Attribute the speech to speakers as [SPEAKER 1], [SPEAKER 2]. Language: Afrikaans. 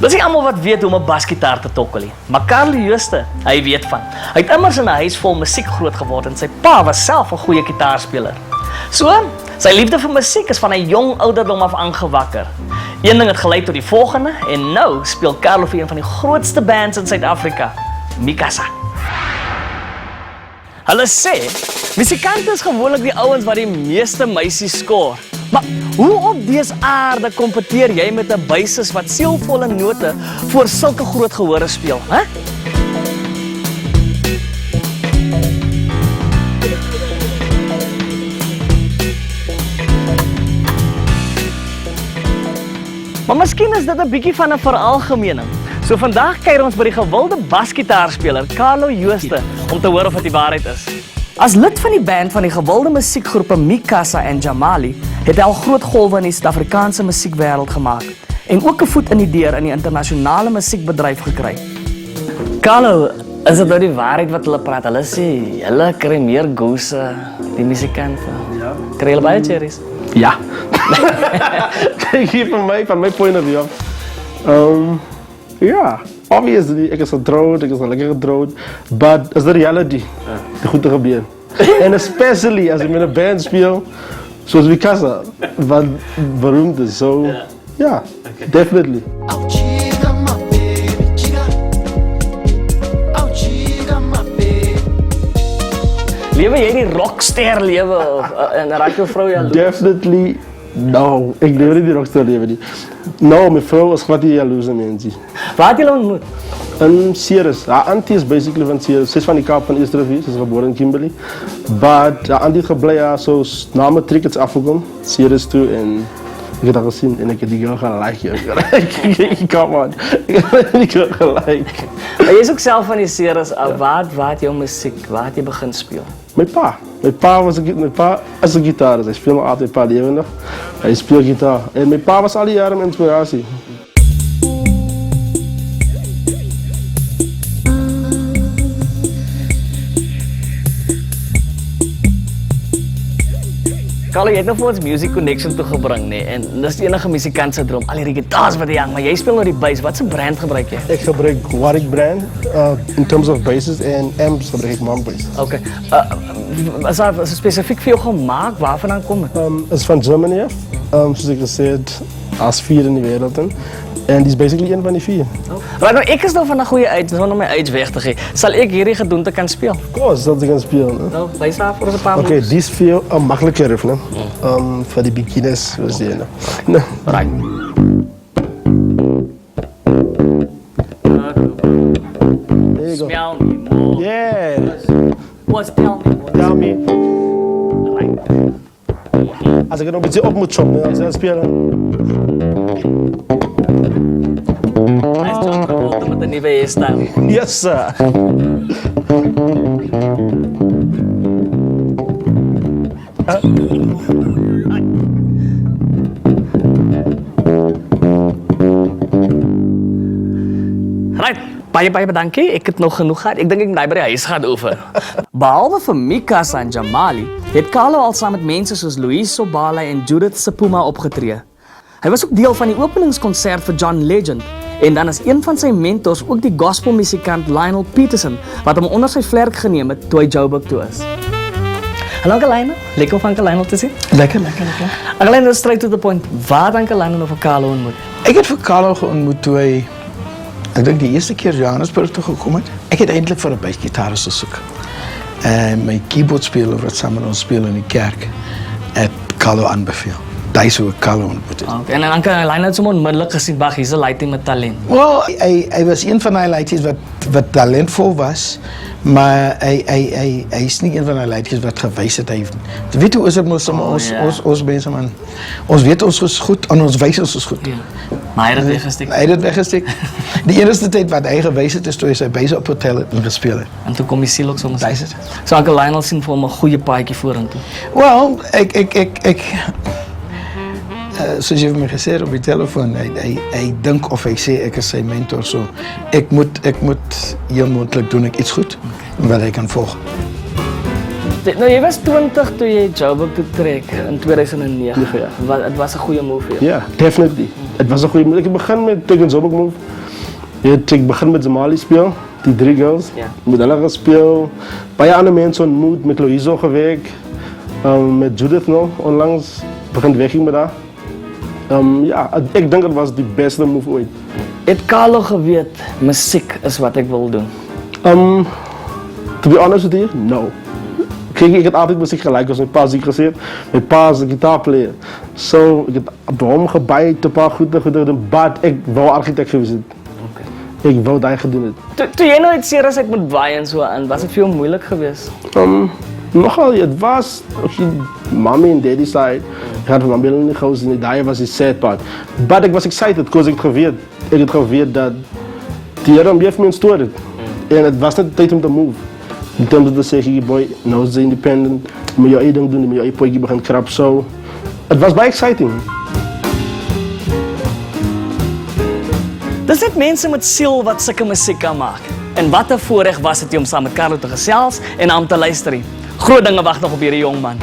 [SPEAKER 1] Dis nie almal wat weet hoe om 'n basgitaar te tokkel nie, maar Carlo Jooste, hy weet van. Hy het immers in 'n huis vol musiek groot geword en sy pa was self 'n goeie gitaarspeler. So, sy liefde vir musiek is van 'n jong ouderdom af aangewakker. Een ding het gelei tot die volgende en nou speel Carlo vir een van die grootste bands in Suid-Afrika, Mikasa. Hulle sê, musikante is gewoonlik die ouens wat die meeste meisies skoor. Maar hoe op dese aarde kompeteer jy met 'n bassist wat sielvolle note voor sulke groot gehore speel, hè? Maar miskien is dit 'n bietjie van 'n veralgemening. So vandag kuier ons by die gewilde basgitaarspeler Carlo Jooste om te hoor of dit die waarheid is. As lid van die band van die gewilde musiekgroepe Mikasa en Jamali, het hy al groot golwe in die Suid-Afrikaanse musiekwêreld gemaak en ook 'n voet in die deur in die internasionale musiekbedryf gekry. Carlo, is dit nou die waarheid wat hulle praat? Hulle sê hulle kry meer gouse die musikante.
[SPEAKER 2] Ja.
[SPEAKER 1] Kry hulle baie cherries?
[SPEAKER 2] Ja. Kijk hier van mijn point of view. Ja, obviously, ik is getrouwd, ik is al lekker getrouwd. But is de reality. Die goed te gebeuren. En especially als ik met een band speel, zoals Mikasa, wat beroemd is. So, ja, definitely.
[SPEAKER 1] Lewe jy die rockster lewe en raak jou vrou jaloers?
[SPEAKER 2] Definitely no. Ik leef niet die rockster leven niet. No, mijn vrouw is wat die jaloerse mensen.
[SPEAKER 1] Waar het julle ontmoet?
[SPEAKER 2] In Ceres. Haar auntie is basically van Ceres. Ze is van die Kaap van Eersterivier. Ze is geboren in Kimberley. But haar auntie gebleven zo na mijn tickets afgekomen. Ceres toe en ik heb dat gezien en ik heb die girl gelijk. Come on. Ik heb die girl gelijk.
[SPEAKER 1] Maar jy is ook self van die Ceres. Waar het jou musiek? Waar het jy begin speel?
[SPEAKER 2] Mijn pa. Mijn pa is een gitarist. Hij speelt nog altijd een paar levendig. Hij speelt gitaar. En mijn pa was al die jaren mijn inspiratie.
[SPEAKER 1] Carlo, jy het nou vir ons Music Connection toegebring, nee, en dis die enige musikant se droom. Al hierdie gitaars wat jy hang, maar jy speel nou die bass. Wat se brand gebruik jy?
[SPEAKER 2] Ik gebruik Warwick brand. In terms of basses en amps gebruik ik man bass.
[SPEAKER 1] Okay. Is daar spesifiek vir jou gemaak? Waarvandaan kom dit?
[SPEAKER 2] Is van Germany af. Zoals ik gezegd heb, als vierde in de wereld. En die is basically een van die vier.
[SPEAKER 1] Maar nou, ek is nou van 'n goeie uit, om my age weg te gee. Sal ek hierdie gedoente kan speel?
[SPEAKER 2] Of course, dat ik kan spelen.
[SPEAKER 1] Nou, wys daar vir ons 'n paar
[SPEAKER 2] Oké, die is veel makkelijker riff, né? Voor die beginners, we zien.
[SPEAKER 1] Right.
[SPEAKER 2] There you go.
[SPEAKER 1] Smell me more.
[SPEAKER 2] Yes.
[SPEAKER 1] What's tell me more?
[SPEAKER 2] Tell me.
[SPEAKER 1] Right.
[SPEAKER 2] Als ik er nog een beetje op moet choppen, dan zal spelen.
[SPEAKER 1] Nice John Travolta met 'n nuwe hairstyle.
[SPEAKER 2] Yes, sir.
[SPEAKER 1] Right. Baie bedankie. Ek het nog genoeg gehad. Ek dink ek moet by die huis gaan oefen. Behalwe vir Mikasa en Jamali, het Carlo al saam met mense soos Louise Sobala en Judith Sepuma opgetree. Hy was ook deel van die openingskonsert vir John Legend. En dan is een van sy mentors ook die gospelmusikant Lionel Peterson, wat hom onder sy vlerk geneem het toe hy Joburg toe is. Hallo Uncle Lionel, lekker om Uncle Lionel te sien.
[SPEAKER 2] Lekker.
[SPEAKER 1] Uncle Lionel, straight to the point. Waar het Uncle Lionel nou vir Carlo ontmoet?
[SPEAKER 3] Ik heb voor Carlo ontmoet toen hij, ik denk de eerste keer Johannesburg toe gekomen. Ik heb eindelijk voor een basgitarist gezocht. En mijn keyboardspeler, wat samen met ons spelen in de kerk, heb Carlo aanbeveeld. Dat is hoe ik Carlo ontmoet.
[SPEAKER 1] Okay. En Uncle Lionel het so onmiddellik gesien, wag, hier's 'n laaitie met talent.
[SPEAKER 3] Wel, hij was een van die leidjes wat talentvol was, maar hij is niet een van die leidjes wat geweest heeft. Weet hoe is het met ons mensen, man? Ons weet ons is goed en ons wijs ons is goed.
[SPEAKER 1] Ja. Maar hy het dit weggesteek.
[SPEAKER 3] Hij heeft het weggesteek. De enige tijd wat hij geweest is toen hij bezig op hotel en gespeeld heeft.
[SPEAKER 1] En toe kom die siel ook sonder.
[SPEAKER 3] Daar is het.
[SPEAKER 1] So Uncle Lionel sien vir hom 'n goeie paadjie vorentoe.
[SPEAKER 3] Wel, zoals je hebt me gezegd op je telefoon, hij denkt of hij zegt, ik is zijn mentor. So, ik moet heel mondelijk doen ik iets goed, wat hij kan volgen.
[SPEAKER 1] Nou, jy was 20 toe jy Joburg toe trek in 2009.
[SPEAKER 2] Ja.
[SPEAKER 1] Het was 'n goeie move vir jou.
[SPEAKER 2] Ja, definitely. Het was een goede move. Ik begin met tegen Joburg move. Ja, ik begin met Zamali speel, die 3 girls.
[SPEAKER 1] Ja.
[SPEAKER 2] Met hulle gespeel. Bij andere mensen ontmoet, met Louiso gewerkt. Met Judith nog onlangs. Begint werking met haar. Ja, ik denk dat was de beste move ooit.
[SPEAKER 1] Het Carlo geweet, musiek is wat ek wil doen.
[SPEAKER 2] To be honest with you, no. Kijk, ik heb altijd muziek gelijk, als mijn pa ziek gezet. Mijn pa is een gitaarplayer. So, ik heb op hem gebijt, een paar goede dingen, maar ik wou architect geweest.
[SPEAKER 1] Okay.
[SPEAKER 2] Ik wou dat gedaan het.
[SPEAKER 1] Toe jy nou iets seer as ek moet baie en so aan, was dit veel moeilijk geweest?
[SPEAKER 2] Nogal, het was, als je mommy en daddy side, ik had van mijn billen niet gehouden, en daar was die sad part. Maar ik was excited, because ik had geweet dat die heren heeft me gestoord. En het was net tijd om te move. In terms of te zeggen, boy, nou is ze independent, je moet je eigen ding doen, je moet je eigen pootje beginnen krap zo. Het was bij exciting.
[SPEAKER 1] Dis net mense met siel wat sulke musiek kan maak. En wat 'n voorreg was dit om saam met Carlo te gesels en aan hom te luister. Groot dinge wag nog op hierdie jong man.